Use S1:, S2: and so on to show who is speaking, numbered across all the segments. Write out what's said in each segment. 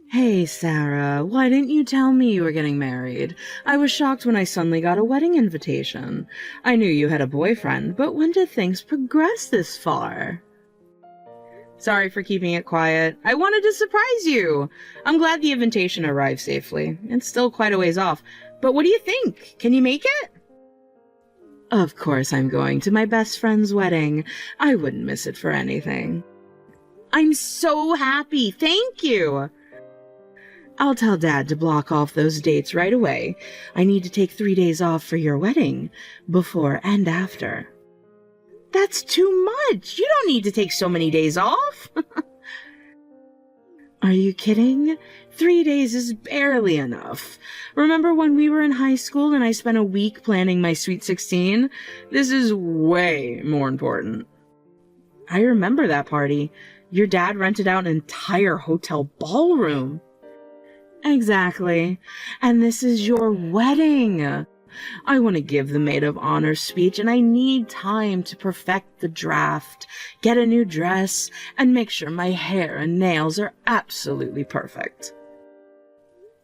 S1: Hey, Sarah, why didn't you tell me you were getting married? I was shocked when I suddenly got a wedding invitation. I knew you had a boyfriend, but when did things progress this far? Sorry for keeping it quiet. I wanted to surprise you. I'm glad the invitation arrived safely. It's still quite a ways off. But what do you think? Can you make it? Of course I'm going to my best friend's wedding. I wouldn't miss it for anything. I'm so happy. Thank you. I'll tell Dad to block off those dates right away. I need to take 3 days off for your wedding, before and after. That's too much. You don't need to take so many days off. Are you kidding? 3 days is barely enough. Remember when we were in high school and I spent a week planning my Sweet 16? This is way more important. I remember that party. Your dad rented out an entire hotel ballroom. Exactly. And this is your wedding. I want to give the maid of honor speech, and I need time to perfect the draft, get a new dress, and make sure my hair and nails are absolutely perfect.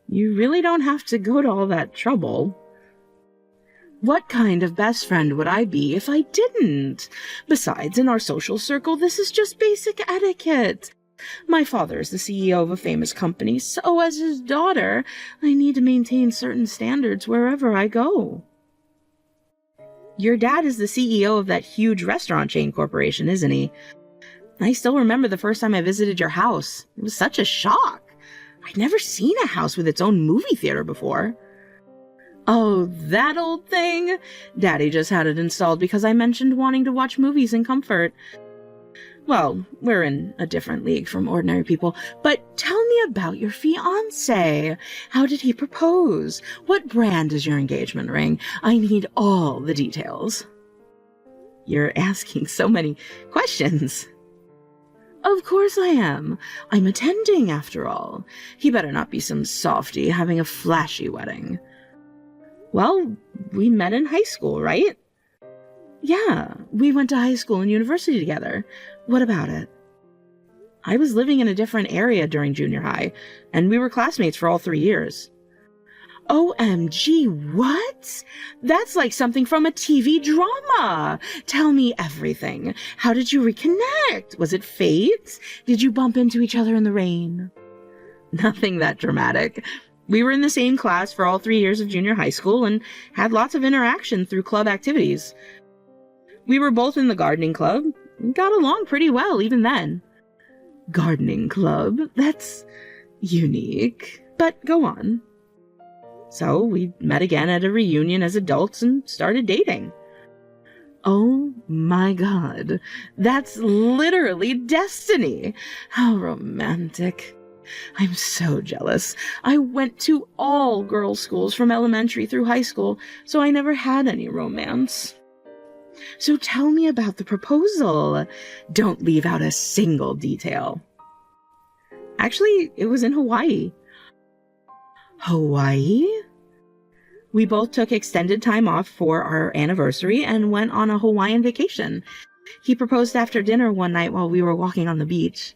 S1: You really don't have to go to all that trouble. What kind of best friend would I be if I didn't? Besides, in our social circle, this is just basic etiquette. My father is the CEO of a famous company, so as his daughter, I need to maintain certain standards wherever I go. Your dad is the CEO of that huge restaurant chain corporation, isn't he? I still remember the first time I visited your house. It was such a shock. I'd never seen a house with its own movie theater before. Oh, that old thing? Daddy just had it installed because I mentioned wanting to watch movies in comfort. Well, we're in a different league from ordinary people, but tell me about your fiancé. How did he propose? What brand is your engagement ring? I need all the details. You're asking so many questions. Of course I am. I'm attending, after all. He better not be some softy having a flashy wedding. Well, we met in high school, right? Yeah, we went to high school and university together. What about it? I was living in a different area during junior high, and we were classmates for all 3 years. OMG, what? That's like something from a TV drama. Tell me everything. How did you reconnect? Was it fate? Did you bump into each other in the rain? Nothing that dramatic. We were in the same class for all 3 years of junior high school and had lots of interaction through club activities. We were both in the gardening club and got along pretty well even then. Gardening club? That's unique. But go on. So we met again at a reunion as adults and started dating. Oh my God. That's literally destiny. How romantic. I'm so jealous. I went to all girls' schools from elementary through high school, so I never had any romance. So tell me about the proposal. Don't leave out a single detail. Actually, it was in Hawaii. Hawaii? We both took extended time off for our anniversary and went on a Hawaiian vacation. He proposed after dinner one night while we were walking on the beach.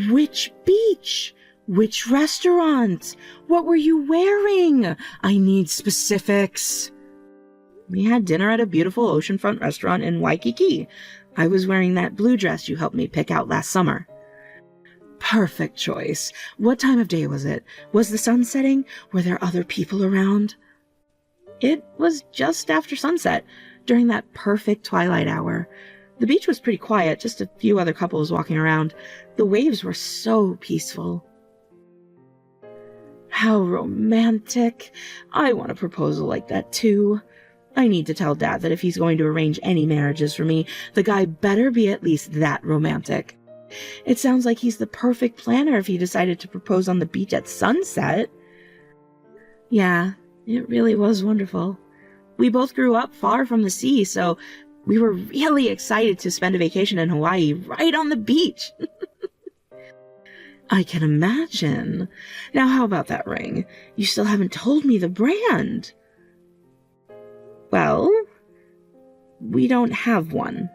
S1: Which beach? Which restaurant? What were you wearing? I need specifics. We had dinner at a beautiful oceanfront restaurant in Waikiki. I was wearing that blue dress you helped me pick out last summer. Perfect choice. What time of day was it? Was the sun setting? Were there other people around? It was just after sunset, during that perfect twilight hour. The beach was pretty quiet, just a few other couples walking around. The waves were so peaceful. How romantic. I want a proposal like that too. I need to tell Dad that if he's going to arrange any marriages for me, the guy better be at least that romantic. It sounds like he's the perfect planner if he decided to propose on the beach at sunset. Yeah, it really was wonderful. We both grew up far from the sea, so we were really excited to spend a vacation in Hawaii right on the beach. I can imagine. Now, how about that ring? You still haven't told me the brand. Well, we don't have one.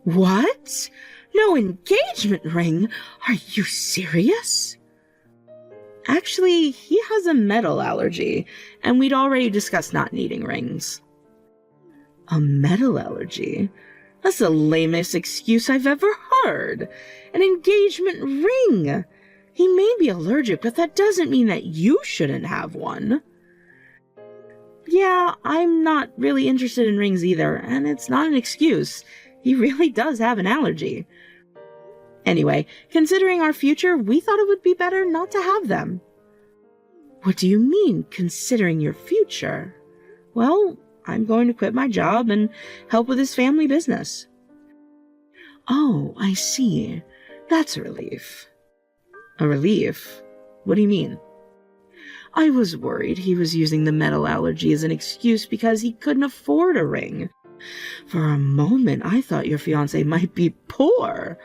S1: What? No engagement ring? Are you serious? Actually, he has a metal allergy, and we'd already discussed not needing rings. A metal allergy? That's the lamest excuse I've ever heard. An engagement ring! He may be allergic, but that doesn't mean that you shouldn't have one. Yeah, I'm not really interested in rings either, and it's not an excuse. He really does have an allergy. Anyway, considering our future, we thought it would be better not to have them. What do you mean, considering your future? Well, I'm going to quit my job and help with his family business. Oh, I see. That's a relief. A relief? What do you mean? I was worried he was using the metal allergy as an excuse because he couldn't afford a ring. For a moment, I thought your fiancé might be poor.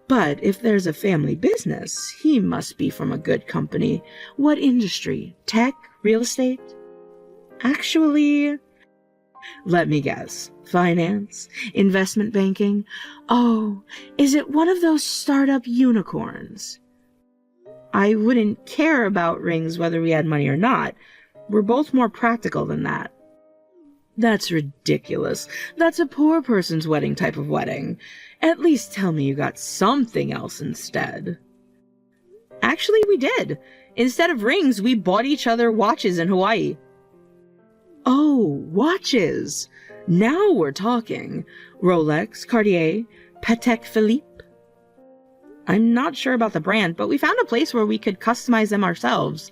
S1: But if there's a family business, he must be from a good company. What industry? Tech? Real estate? Actually, let me guess. Finance? Investment banking? Oh, is it one of those startup unicorns? I wouldn't care about rings whether we had money or not. We're both more practical than that. That's ridiculous. That's a poor person's wedding type of wedding. At least tell me you got something else instead. Actually, we did. Instead of rings, we bought each other watches in Hawaii. Oh, watches. Now we're talking. Rolex, Cartier, Patek Philippe. I'm not sure about the brand, but we found a place where we could customize them ourselves.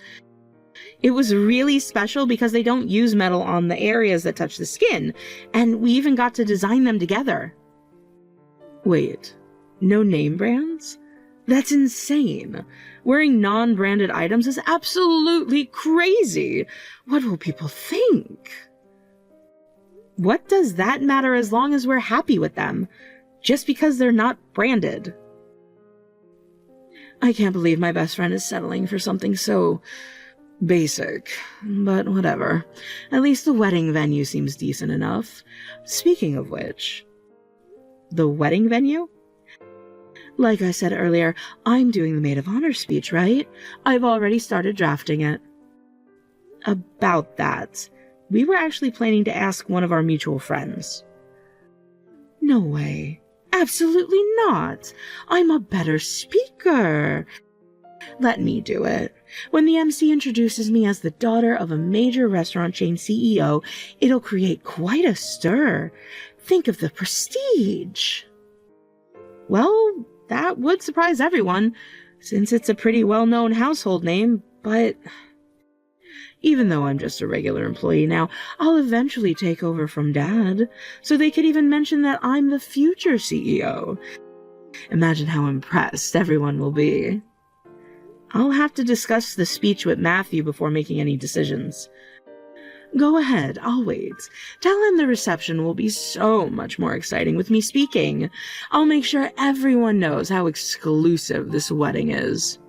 S1: It was really special because they don't use metal on the areas that touch the skin, and we even got to design them together. Wait, no name brands? That's insane. Wearing non-branded items is absolutely crazy. What will people think? What does that matter as long as we're happy with them? Just because they're not branded. I can't believe my best friend is settling for something so basic, but whatever. At least the wedding venue seems decent enough. Speaking of which, the wedding venue? Like I said earlier, I'm doing the maid of honor speech, right? I've already started drafting it. About that, we were actually planning to ask one of our mutual friends. No way. Absolutely not. I'm a better speaker. Let me do it. When the MC introduces me as the daughter of a major restaurant chain CEO, it'll create quite a stir. Think of the prestige. Well, that would surprise everyone, since it's a pretty well-known household name, but even though I'm just a regular employee now, I'll eventually take over from Dad, so they could even mention that I'm the future CEO. Imagine how impressed everyone will be. I'll have to discuss the speech with Matthew before making any decisions. Go ahead, I'll wait. Tell him the reception will be so much more exciting with me speaking. I'll make sure everyone knows how exclusive this wedding is.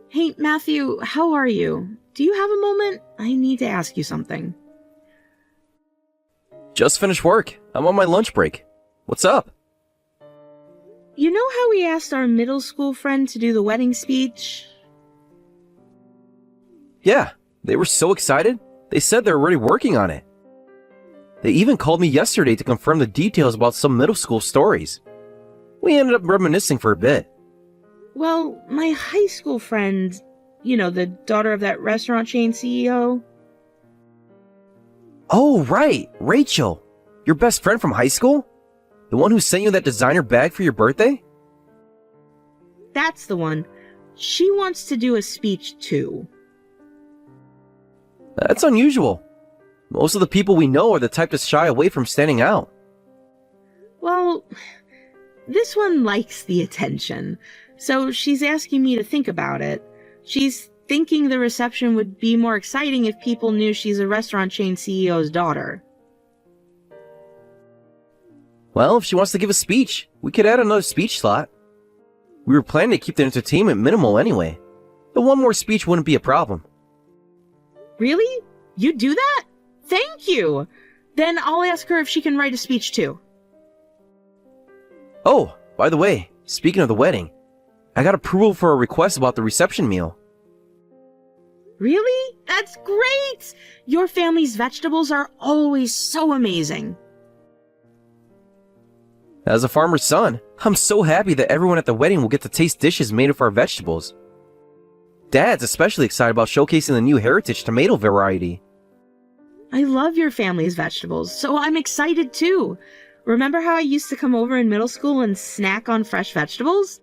S1: Hey, Matthew, how are you? Do you have a moment? I need to ask you something.
S2: Just finished work. I'm on my lunch break. What's up?
S1: You know how we asked our middle school friend to do the wedding speech?
S2: Yeah, they were so excited. They said they're already working on it. They even called me yesterday to confirm the details about some middle school stories. We ended up reminiscing for a bit.
S1: Well, my high school friend, the daughter of that restaurant chain CEO.
S2: Oh, right, Rachel. Your best friend from high school? The one who sent you that designer bag for your birthday?
S1: That's the one. She wants to do a speech too.
S2: That's unusual. Most of the people we know are the type to shy away from standing out.
S1: Well, this one likes the attention, so she's asking me to think about it. She's thinking the reception would be more exciting if people knew she's a restaurant chain CEO's daughter.
S2: Well, if she wants to give a speech, we could add another speech slot. We were planning to keep the entertainment minimal anyway. The one more speech wouldn't be a problem.
S1: Really? You'd do that? Thank you! Then I'll ask her if she can write a speech too.
S2: Oh, by the way, speaking of the wedding, I got approval for a request about the reception meal.
S1: Really? That's great! Your family's vegetables are always so amazing.
S2: As a farmer's son, I'm so happy that everyone at the wedding will get to taste dishes made of our vegetables. Dad's especially excited about showcasing the new heritage tomato variety.
S1: I love your family's vegetables, so I'm excited too. Remember how I used to come over in middle school and snack on fresh vegetables?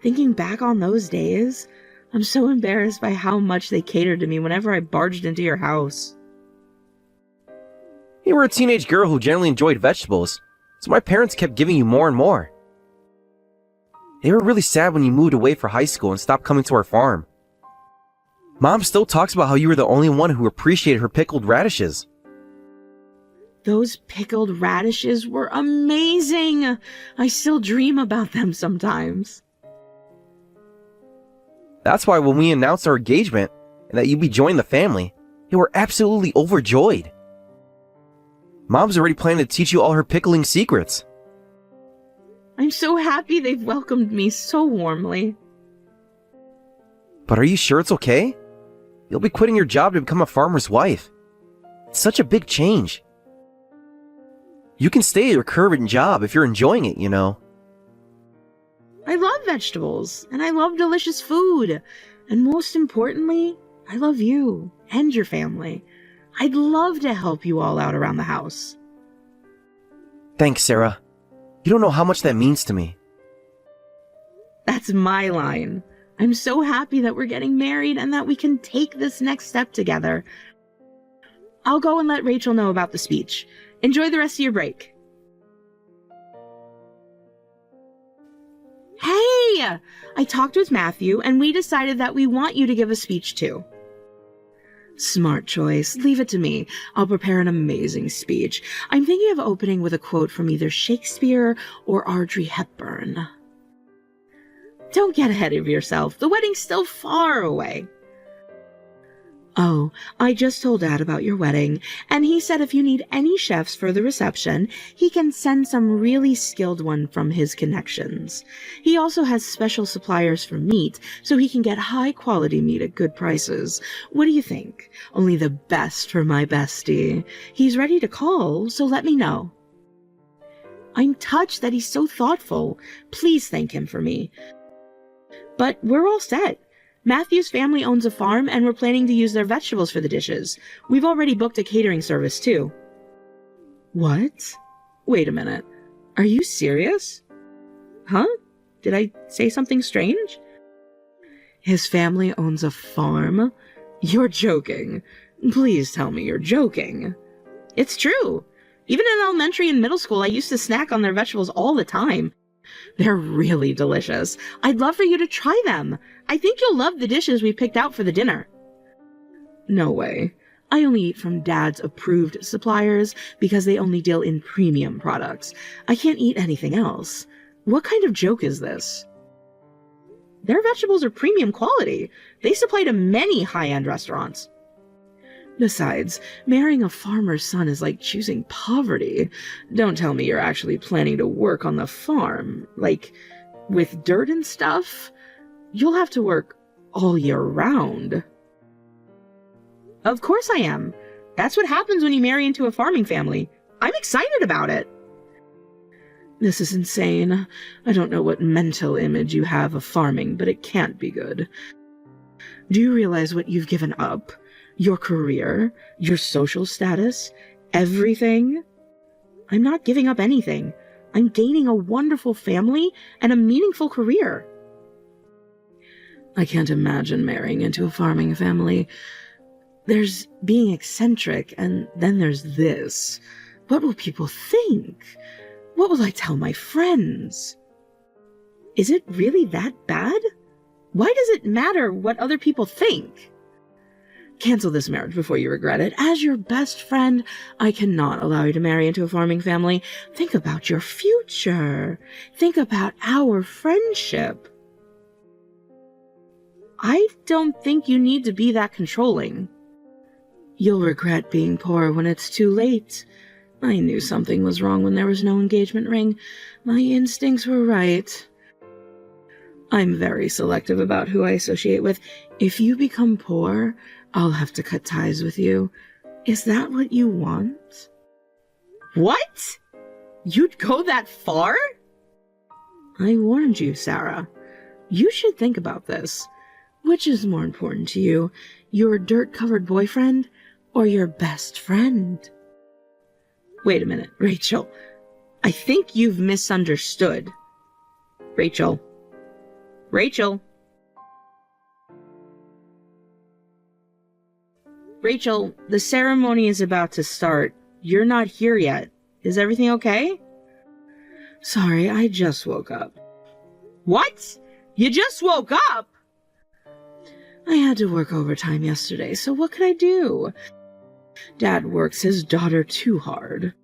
S1: Thinking back on those days, I'm so embarrassed by how much they catered to me whenever I barged into your house.
S2: You were a teenage girl who generally enjoyed vegetables, so my parents kept giving you more and more. They were really sad when you moved away for high school and stopped coming to our farm. Mom still talks about how you were the only one who appreciated her pickled radishes.
S1: Those pickled radishes were amazing! I still dream about them sometimes.
S2: That's why when we announced our engagement and that you'd be joining the family, they were absolutely overjoyed. Mom's already planning to teach you all her pickling secrets.
S1: I'm so happy they've welcomed me so warmly.
S2: But are you sure it's okay? You'll be quitting your job to become a farmer's wife. It's such a big change. You can stay at your current job if you're enjoying it, you know.
S1: I love vegetables, and I love delicious food. And most importantly, I love you and your family. I'd love to help you all out around the house.
S2: Thanks, Sarah. You don't know how much that means to me.
S1: That's my line. I'm so happy that we're getting married and that we can take this next step together. I'll go and let Rachel know about the speech. Enjoy the rest of your break. Hey! I talked with Matthew and we decided that we want you to give a speech too. Smart choice. Leave it to me. I'll prepare an amazing speech. I'm thinking of opening with a quote from either Shakespeare or Audrey Hepburn. Don't get ahead of yourself. The wedding's still far away. Oh, I just told Dad about your wedding, and he said if you need any chefs for the reception, he can send some really skilled one from his connections. He also has special suppliers for meat, so he can get high-quality meat at good prices. What do you think? Only the best for my bestie. He's ready to call, so let me know. I'm touched that he's so thoughtful. Please thank him for me. But we're all set. Matthew's family owns a farm, and we're planning to use their vegetables for the dishes. We've already booked a catering service, too. What? Wait a minute. Are you serious? Huh? Did I say something strange? His family owns a farm? You're joking. Please tell me you're joking. It's true. Even in elementary and middle school, I used to snack on their vegetables all the time. They're really delicious. I'd love for you to try them. I think you'll love the dishes we picked out for the dinner. No way. I only eat from Dad's approved suppliers because they only deal in premium products. I can't eat anything else. What kind of joke is this? Their vegetables are premium quality. They supply to many high-end restaurants. Besides, marrying a farmer's son is like choosing poverty. Don't tell me you're actually planning to work on the farm, like with dirt and stuff. You'll have to work all year round. Of course I am. That's what happens when you marry into a farming family. I'm excited about it. This is insane. I don't know what mental image you have of farming, but it can't be good. Do you realize what you've given up? Your career, your social status, everything? I'm not giving up anything. I'm gaining a wonderful family and a meaningful career. I can't imagine marrying into a farming family. There's being eccentric, and then there's this. What will people think? What will I tell my friends? Is it really that bad? Why does it matter what other people think? Cancel this marriage before you regret it. As your best friend, I cannot allow you to marry into a farming family. Think about your future. Think about our friendship. I don't think you need to be that controlling. You'll regret being poor when it's too late. I knew something was wrong when there was no engagement ring. My instincts were right. I'm very selective about who I associate with. If you become poor, I'll have to cut ties with you. Is that what you want? What? You'd go that far? I warned you, Sarah. You should think about this. Which is more important to you, your dirt-covered boyfriend or your best friend? Wait a minute, Rachel. I think you've misunderstood. Rachel. Rachel. Rachel, the ceremony is about to start. You're not here yet. Is everything okay? Sorry, I just woke up. What? You just woke up? I had to work overtime yesterday, so what could I do? Dad works his daughter too hard.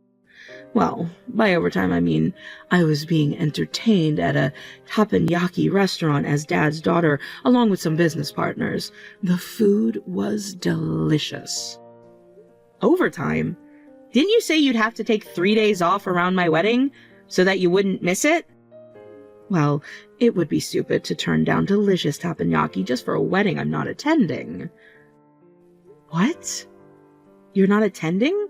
S1: Well, by overtime I mean I was being entertained at a teppanyaki restaurant as Dad's daughter, along with some business partners. The food was delicious. Overtime? Didn't you say you'd have to take 3 days off around my wedding so that you wouldn't miss it? Well, it would be stupid to turn down delicious teppanyaki just for a wedding I'm not attending. What? You're not attending?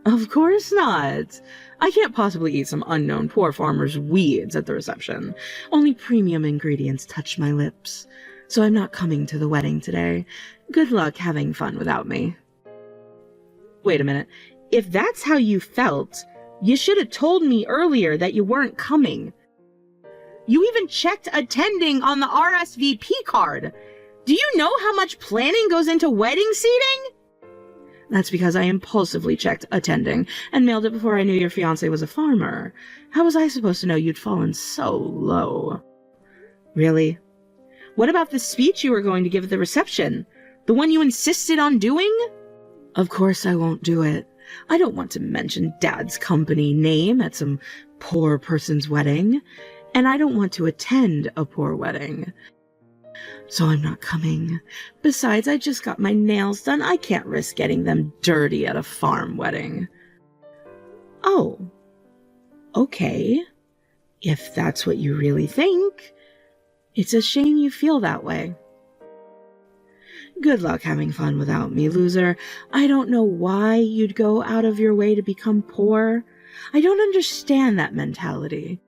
S1: Of course not. I can't possibly eat some unknown poor farmer's weeds at the reception. Only premium ingredients touch my lips. So I'm not coming to the wedding today. Good luck having fun without me. Wait a minute. If that's how you felt, you should have told me earlier that you weren't coming. You even checked attending on the RSVP card. Do you know how much planning goes into wedding seating? That's because I impulsively checked attending and mailed it before I knew your fiancé was a farmer. How was I supposed to know you'd fallen so low? Really? What about the speech you were going to give at the reception? The one you insisted on doing? Of course I won't do it. I don't want to mention Dad's company name at some poor person's wedding. And I don't want to attend a poor wedding. So I'm not coming. Besides, I just got my nails done. I can't risk getting them dirty at a farm wedding. Oh. Okay. If that's what you really think. It's a shame you feel that way. Good luck having fun without me, loser. I don't know why you'd go out of your way to become poor. I don't understand that mentality.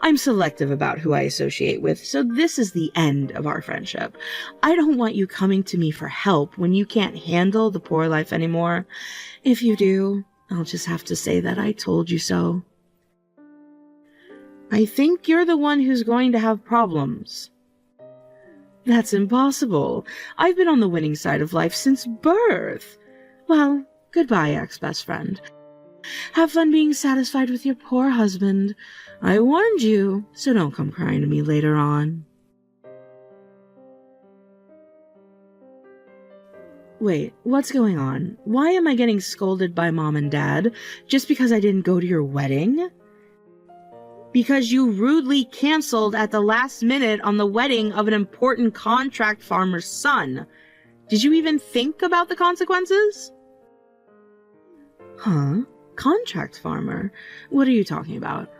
S1: I'm selective about who I associate with, so this is the end of our friendship. I don't want you coming to me for help when you can't handle the poor life anymore. If you do, I'll just have to say that I told you so. I think you're the one who's going to have problems. That's impossible. I've been on the winning side of life since birth. Well, goodbye, ex-best friend. Have fun being satisfied with your poor husband. I warned you, so don't come crying to me later on. Wait, what's going on? Why am I getting scolded by Mom and Dad just because I didn't go to your wedding? Because you rudely canceled at the last minute on the wedding of an important contract farmer's son. Did you even think about the consequences? Huh? Contract farmer? What are you talking about?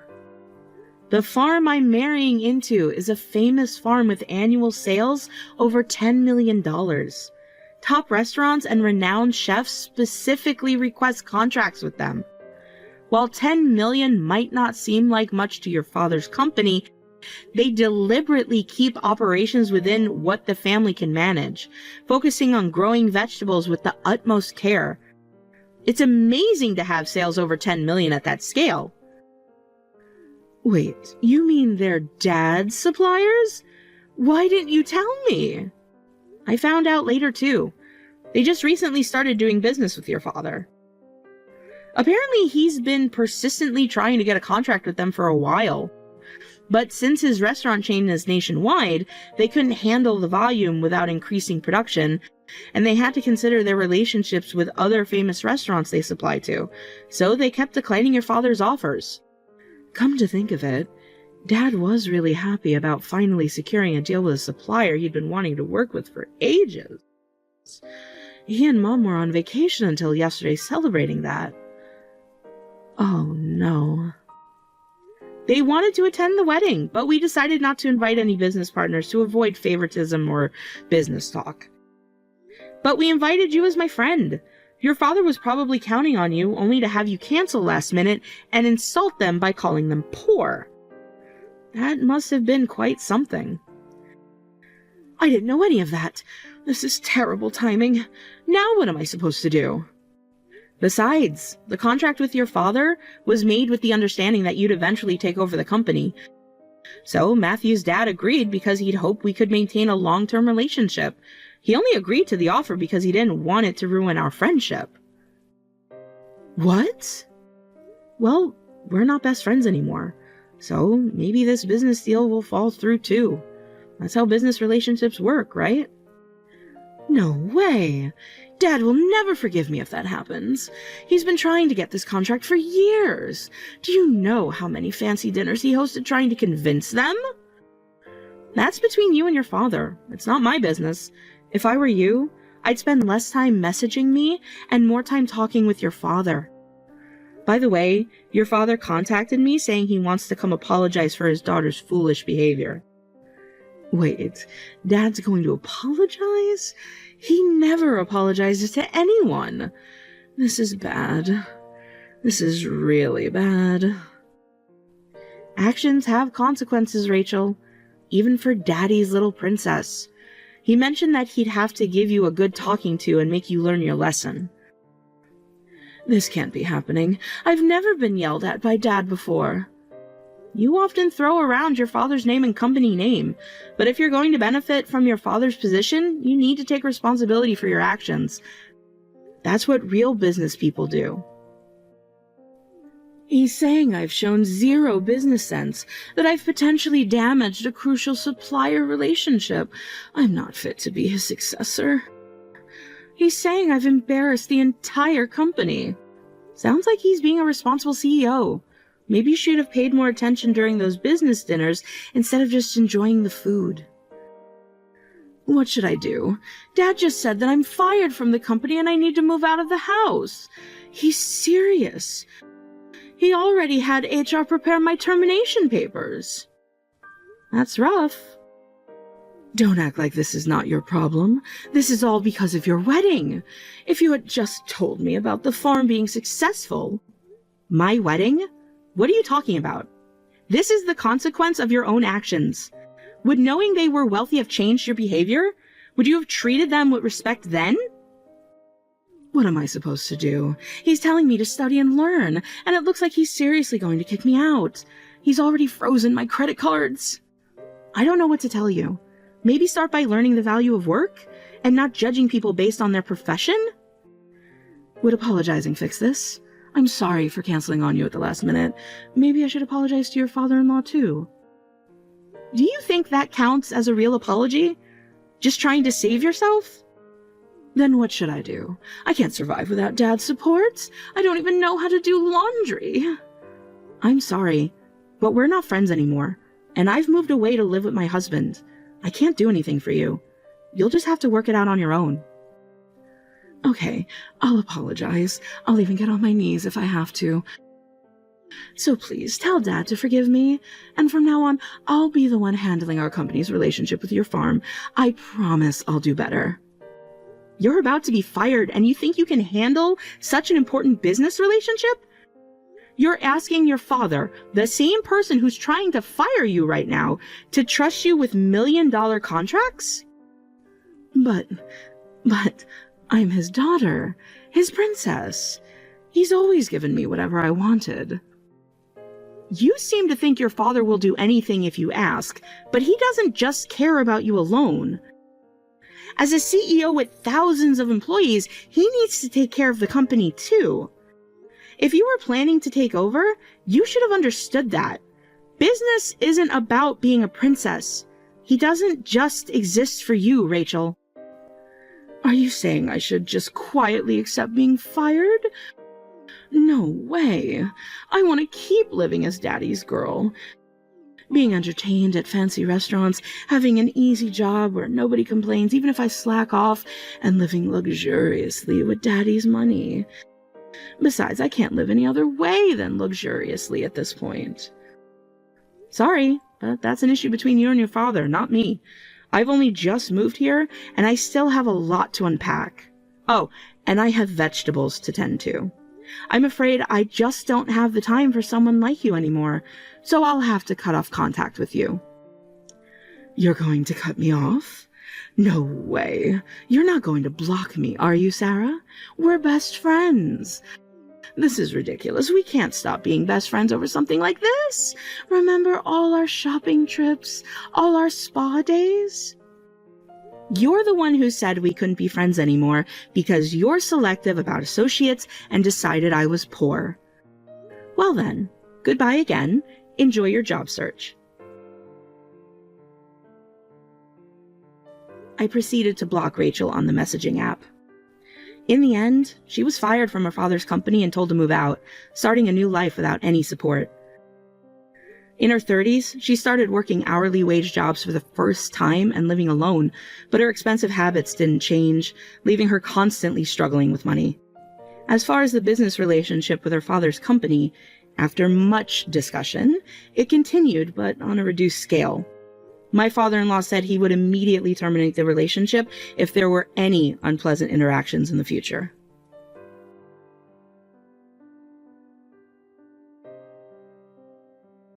S1: The farm I'm marrying into is a famous farm with annual sales over $10 million. Top restaurants and renowned chefs specifically request contracts with them. While $10 million might not seem like much to your father's company, they deliberately keep operations within what the family can manage, focusing on growing vegetables with the utmost care. It's amazing to have sales over $10 million at that scale. Wait, you mean they're Dad's suppliers? Why didn't you tell me? I found out later too. They just recently started doing business with your father. Apparently he's been persistently trying to get a contract with them for a while. But since his restaurant chain is nationwide, they couldn't handle the volume without increasing production, and they had to consider their relationships with other famous restaurants they supply to, so they kept declining your father's offers. Come to think of it, Dad was really happy about finally securing a deal with a supplier he'd been wanting to work with for ages. He and Mom were on vacation until yesterday celebrating that. Oh no. They wanted to attend the wedding, but we decided not to invite any business partners to avoid favoritism or business talk. But we invited you as my friend. Your father was probably counting on you, only to have you cancel last minute and insult them by calling them poor. That must have been quite something. I didn't know any of that. This is terrible timing. Now what am I supposed to do? Besides, the contract with your father was made with the understanding that you'd eventually take over the company. So Matthew's dad agreed because he'd hoped we could maintain a long-term relationship. He only agreed to the offer because he didn't want it to ruin our friendship. What? Well, we're not best friends anymore. So maybe this business deal will fall through too. That's how business relationships work, right? No way! Dad will never forgive me if that happens. He's been trying to get this contract for years. Do you know how many fancy dinners he hosted trying to convince them? That's between you and your father. It's not my business. If I were you, I'd spend less time messaging me and more time talking with your father. By the way, your father contacted me saying he wants to come apologize for his daughter's foolish behavior. Wait, Dad's going to apologize? He never apologizes to anyone. This is bad. This is really bad. Actions have consequences, Rachel. Even for Daddy's little princess. He mentioned that he'd have to give you a good talking to and make you learn your lesson. This can't be happening. I've never been yelled at by Dad before. You often throw around your father's name and company name, but if you're going to benefit from your father's position, you need to take responsibility for your actions. That's what real business people do. He's saying I've shown zero business sense, that I've potentially damaged a crucial supplier relationship. I'm not fit to be his successor. He's saying I've embarrassed the entire company. Sounds like he's being a responsible CEO. Maybe you should have paid more attention during those business dinners instead of just enjoying the food. What should I do? Dad just said that I'm fired from the company and I need to move out of the house. He's serious. He already had HR prepare my termination papers. That's rough. Don't act like this is not your problem. This is all because of your wedding. If you had just told me about the farm being successful. My wedding? What are you talking about? This is the consequence of your own actions. Would knowing they were wealthy have changed your behavior? Would you have treated them with respect then? What am I supposed to do? He's telling me to study and learn, and it looks like he's seriously going to kick me out. He's already frozen my credit cards. I don't know what to tell you. Maybe start by learning the value of work and not judging people based on their profession? Would apologizing fix this? I'm sorry for canceling on you at the last minute. Maybe I should apologize to your father-in-law too. Do you think that counts as a real apology? Just trying to save yourself? Then what should I do? I can't survive without Dad's support. I don't even know how to do laundry. I'm sorry, but we're not friends anymore, and I've moved away to live with my husband. I can't do anything for you. You'll just have to work it out on your own. Okay, I'll apologize. I'll even get on my knees if I have to. So please, tell Dad to forgive me, and from now on, I'll be the one handling our company's relationship with your farm. I promise I'll do better. You're about to be fired, and you think you can handle such an important business relationship? You're asking your father, the same person who's trying to fire you right now, to trust you with million-dollar contracts? But I'm his daughter, his princess. He's always given me whatever I wanted. You seem to think your father will do anything if you ask, but he doesn't just care about you alone. As a CEO with thousands of employees, he needs to take care of the company too. If you were planning to take over, you should have understood that. Business isn't about being a princess. He doesn't just exist for you, Rachel. Are you saying I should just quietly accept being fired? No way. I want to keep living as Daddy's girl. Being entertained at fancy restaurants, having an easy job where nobody complains even if I slack off, and living luxuriously with Daddy's money. Besides, I can't live any other way than luxuriously at this point. Sorry, but that's an issue between you and your father, not me. I've only just moved here, and I still have a lot to unpack. Oh, and I have vegetables to tend to. I'm afraid I just don't have the time for someone like you anymore, so I'll have to cut off contact with you. You're going to cut me off? No way. You're not going to block me, are you, Sarah? We're best friends. This is ridiculous. We can't stop being best friends over something like this. Remember all our shopping trips, all our spa days? You're the one who said we couldn't be friends anymore because you're selective about associates and decided I was poor. Well then, goodbye again. Enjoy your job search. I proceeded to block Rachel on the messaging app. In the end, she was fired from her father's company and told to move out, starting a new life without any support. In her 30s, she started working hourly wage jobs for the first time and living alone, but her expensive habits didn't change, leaving her constantly struggling with money. As far as the business relationship with her father's company, after much discussion, it continued, but on a reduced scale. My father-in-law said he would immediately terminate the relationship if there were any unpleasant interactions in the future.